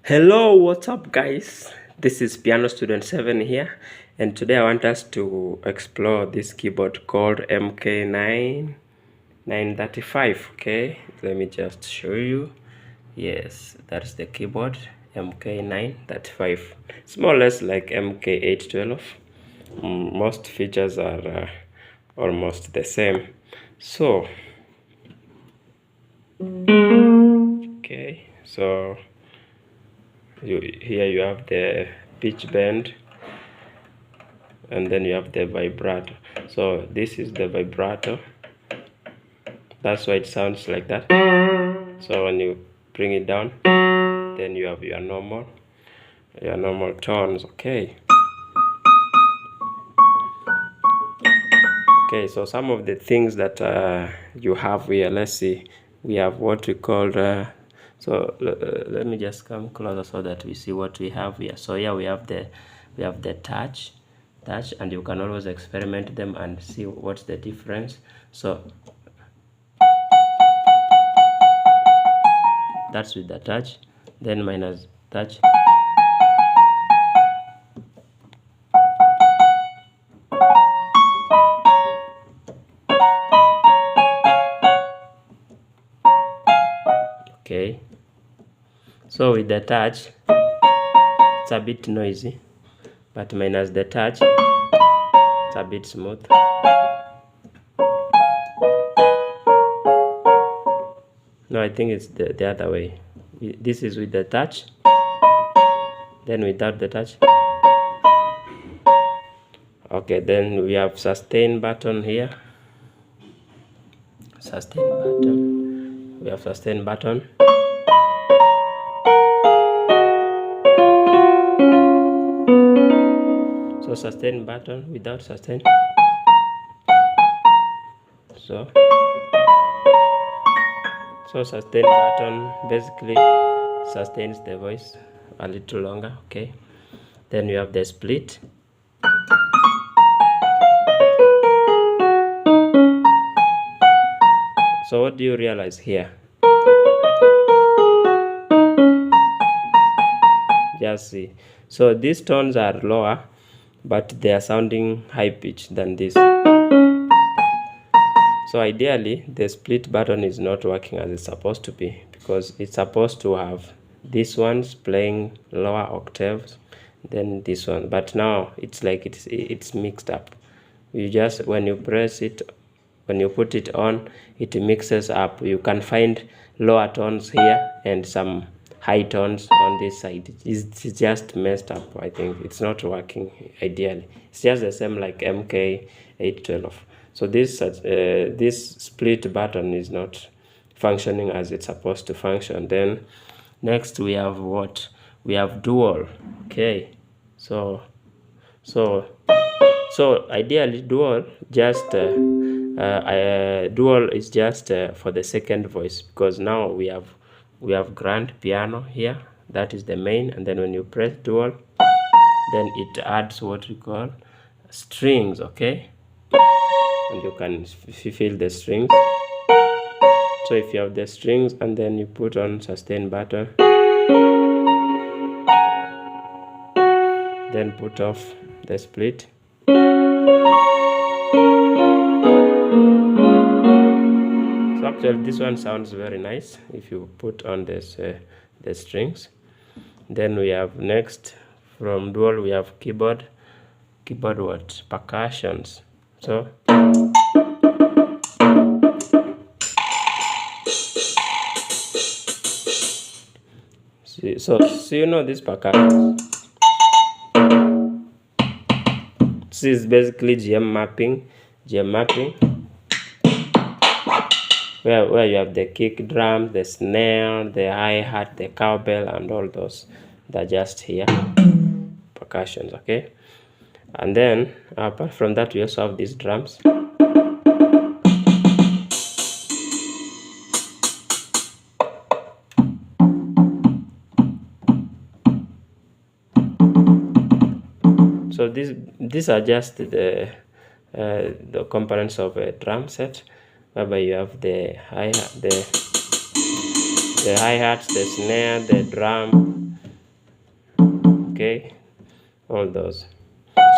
Hello, what's up guys? This is Piano Student 7 here, and today I want us to explore this keyboard called Mk-935. Okay, let me just show you. Yes, that's the keyboard, Mk-935. It's more or less like Mk-812. Most features are almost the same. So, okay, so here you have the pitch bend, and then you have the vibrato. So this is the vibrato, that's why it sounds like that. So when you bring it down, then you have your normal tones. Okay, so some of the things that you have here, let's see. We have what we call let me just come closer so that we see what we have here. So here we have the touch, and you can always experiment them and see what's the difference. So that's with the touch, then minus touch. Okay, so with the touch it's a bit noisy, but minus the touch it's a bit smooth. No, I think it's the other way. This is with the touch, then without the touch. Okay, then we have sustain button here. We have sustain button. So sustain button without sustain. So sustain button basically sustains the voice a little longer. Okay, then you have the split. So what do you realize here? Just see. So these tones are lower, but they are sounding high pitched than this. So ideally, the split button is not working as it's supposed to be, because it's supposed to have these ones playing lower octaves than this one. But now it's like it's mixed up. You just, when you press it, when you put it on, it mixes up. You can find lower tones here and some high tones on this side. It's just messed up. I think it's not working ideally. It's just the same like Mk-812. So this split button is not functioning as it's supposed to function. Then next we have what? We have dual. Okay, so ideally dual is just for the second voice, because now we have grand piano here, that is the main, and then when you press dual, then it adds what we call strings. Okay, and you can feel the strings. So if you have the strings and then you put on sustain button, then put off the split, so actually this one sounds very nice if you put on this the strings. Then we have next from dual, we have keyboard what? Percussions. So so you know this percussion. This is basically GM mapping, where you have the kick drum, the snare, the hi-hat, the cowbell, and all those. They're just here, percussions. Okay, and then apart from that, we also have these drums. So these are just the components of a drum set, whereby you have the hi-hat, the hi-hats, the snare, the drum, Okay, all those.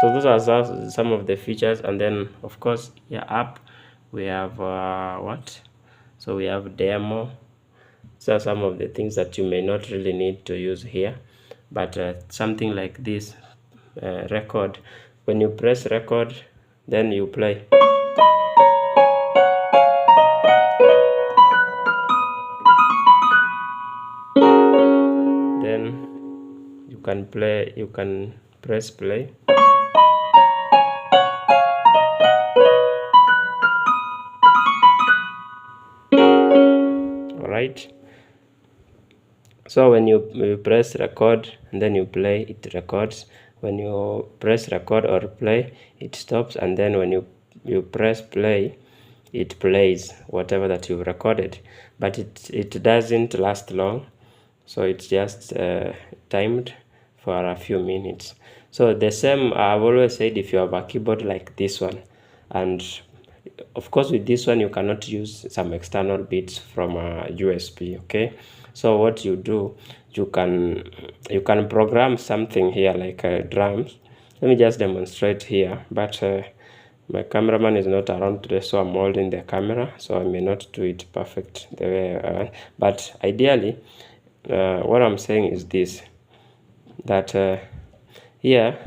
So those are some of the features. And then of course here up we have what, so we have demo. So some of the things that you may not really need to use here, but something like this, record. When you press record, then you play. Then you can play, you can press play. All right. So when you press record and then you play, it records. When you press record or play, it stops. And then when you press play, it plays whatever that you've recorded. But it doesn't last long, so it's just timed for a few minutes. So the same, I've always said, if you have a keyboard like this one, and of course with this one you cannot use some external bits from a USB. Okay, so what you do, you can program something here like drums. Let me just demonstrate here, but my cameraman is not around today, so I'm holding the camera, so I may not do it perfect the way but ideally what I'm saying is this, that here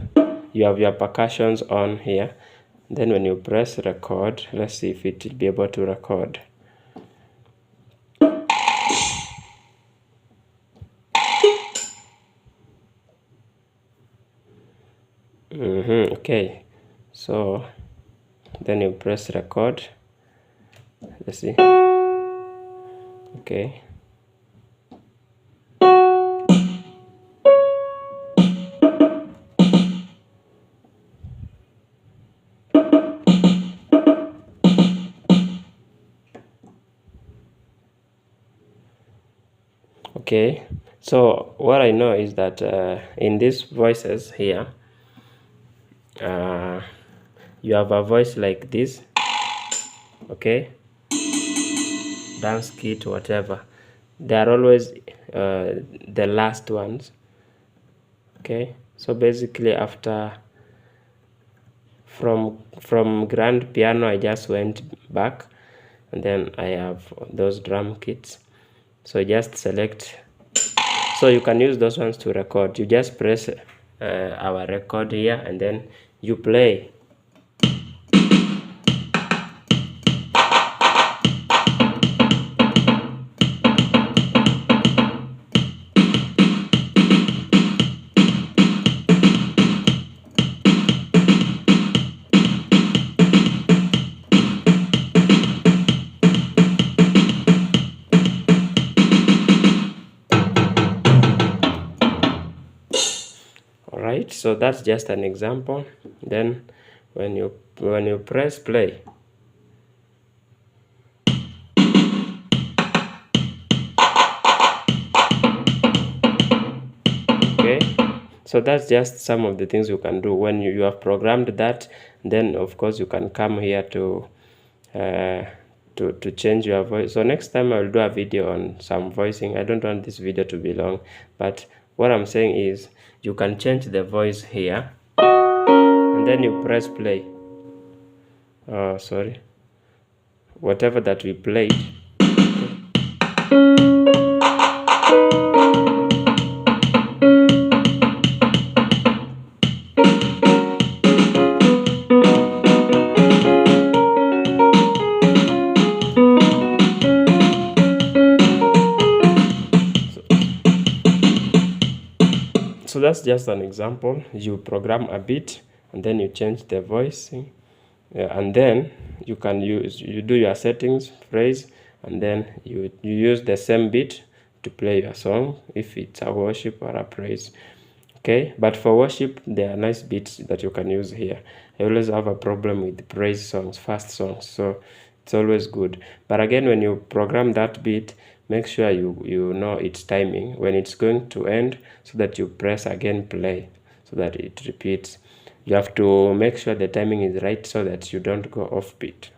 you have your percussions on here. Then when you press record, let's see if it will be able to record. Okay, so then you press record. Let's see. Okay. Okay, so what I know is that in these voices here, you have a voice like this, okay, dance kit, whatever. They are always the last ones. Okay, so basically after from grand piano I just went back, and then I have those drum kits. So just select, so you can use those ones to record. You just press our record here and then you play. Alright, so that's just an example. Then when you press play, okay, so that's just some of the things you can do when you have programmed that. Then of course you can come here to change your voice. So next time I'll do a video on some voicing. I don't want this video to be long, but what I'm saying is you can change the voice here and then you press play. Oh, sorry, whatever that we played. So that's just an example. You program a bit and then you change the voicing, and then you do your settings, phrase, and then you use the same beat to play your song if it's a worship or a praise. Okay, but for worship there are nice beats that you can use here. I always have a problem with praise songs, fast songs, so it's always good. But again, when you program that beat, make sure you know its timing, when it's going to end, so that you press again play so that it repeats. You have to make sure the timing is right so that you don't go off beat.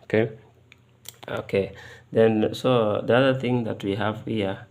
Okay, then so the other thing that we have here